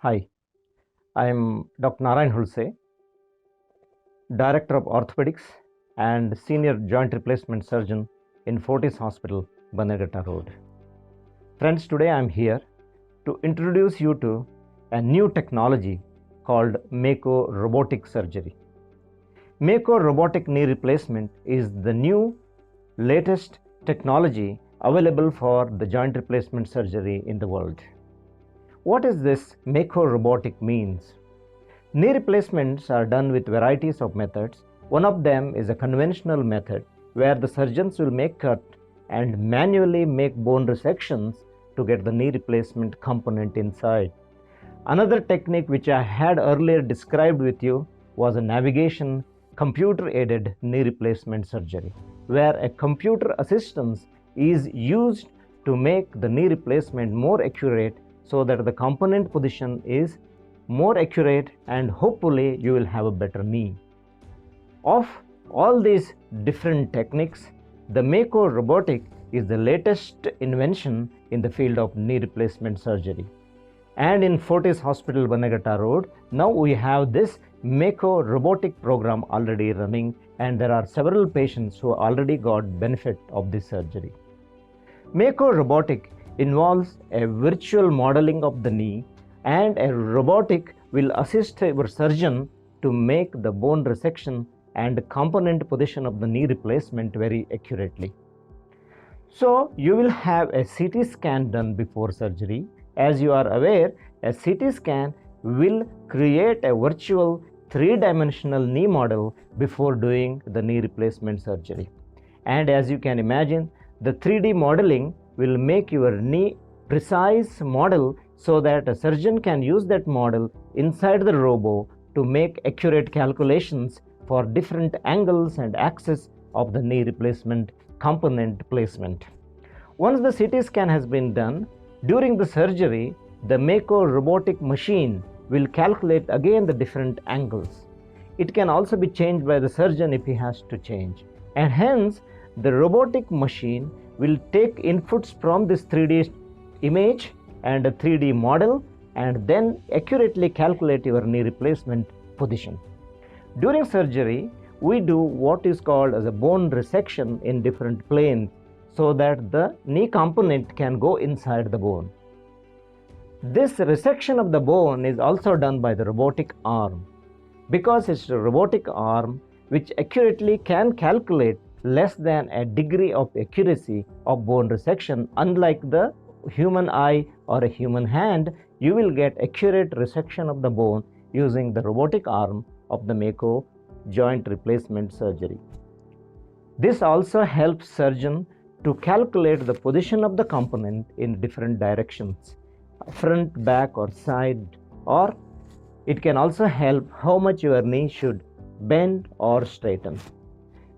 Hi, I am Dr. Narayan Hulse, Director of Orthopedics and Senior Joint Replacement Surgeon in Fortis Hospital Bannerghatta Road. Friends, today I am here to introduce you to a new technology called Mako Robotic Surgery. Mako Robotic Knee Replacement is the new latest technology available for the joint replacement surgery in the world. What is this Mako Robotic means? Knee replacements are done with varieties of methods. One of them is a conventional method where the surgeons will make cut and manually make bone resections to get the knee replacement component inside. Another technique which I had earlier described with you was a navigation computer-aided knee replacement surgery, where a computer assistance is used to make the knee replacement more accurate so that the component position is more accurate and hopefully you will have a better knee. Of all these different techniques, the Mako Robotic is the latest invention in the field of knee replacement surgery. And in Fortis Hospital Bannerghatta Road, now we have this Mako Robotic program already running, and there are several patients who already got benefit of this surgery. Mako Robotic involves a virtual modeling of the knee, and a robotic will assist your surgeon to make the bone resection and component position of the knee replacement very accurately. So you will have a CT scan done before surgery. As you are aware, a CT scan will create a virtual three-dimensional knee model before doing the knee replacement surgery. And as you can imagine, the 3D modeling will make your knee precise model so that a surgeon can use that model inside the robo to make accurate calculations for different angles and axes of the knee replacement component placement. Once the CT scan has been done, during the surgery, the Mako robotic machine will calculate again the different angles. It can also be changed by the surgeon if he has to change. And hence, the robotic machine will take inputs from this 3D image and a 3D model and then accurately calculate your knee replacement position. During surgery, we do what is called as a bone resection in different planes so that the knee component can go inside the bone. This resection of the bone is also done by the robotic arm. Because it's a robotic arm which accurately can calculate less than a degree of accuracy of bone resection, unlike the human eye or a human hand, you will get accurate resection of the bone using the robotic arm of the Mako joint replacement surgery. This also helps surgeon to calculate the position of the component in different directions, front, back or side, or it can also help how much your knee should bend or straighten.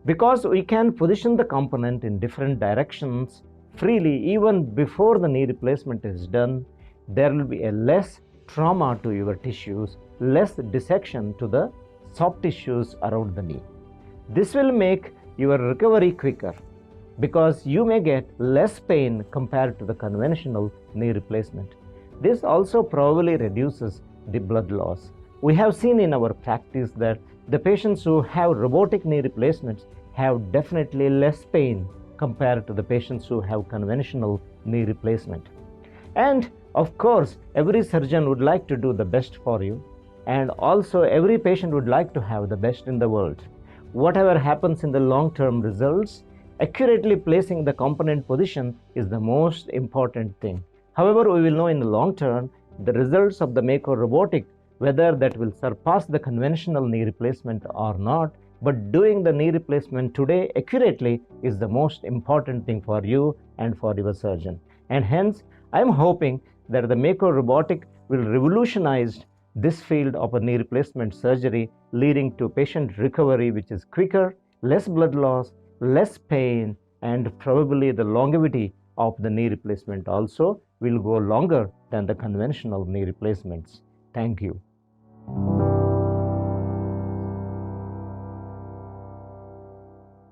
Because we can position the component in different directions freely even before the knee replacement is done, there will be a less trauma to your tissues, less dissection to the soft tissues around the knee. This will make your recovery quicker because you may get less pain compared to the conventional knee replacement. This also probably reduces the blood loss. We have seen in our practice that the patients who have robotic knee replacements have definitely less pain compared to the patients who have conventional knee replacement. And of course, every surgeon would like to do the best for you, and also every patient would like to have the best in the world. Whatever happens in the long-term results, accurately placing the component position is the most important thing. However, we will know in the long term the results of the Mako robotic, whether that will surpass the conventional knee replacement or not, but doing the knee replacement today accurately is the most important thing for you and for your surgeon. And hence, I am hoping that the Mako robotic will revolutionize this field of a knee replacement surgery, leading to patient recovery which is quicker, less blood loss, less pain, and probably the longevity of the knee replacement also will go longer than the conventional knee replacements. Thank you.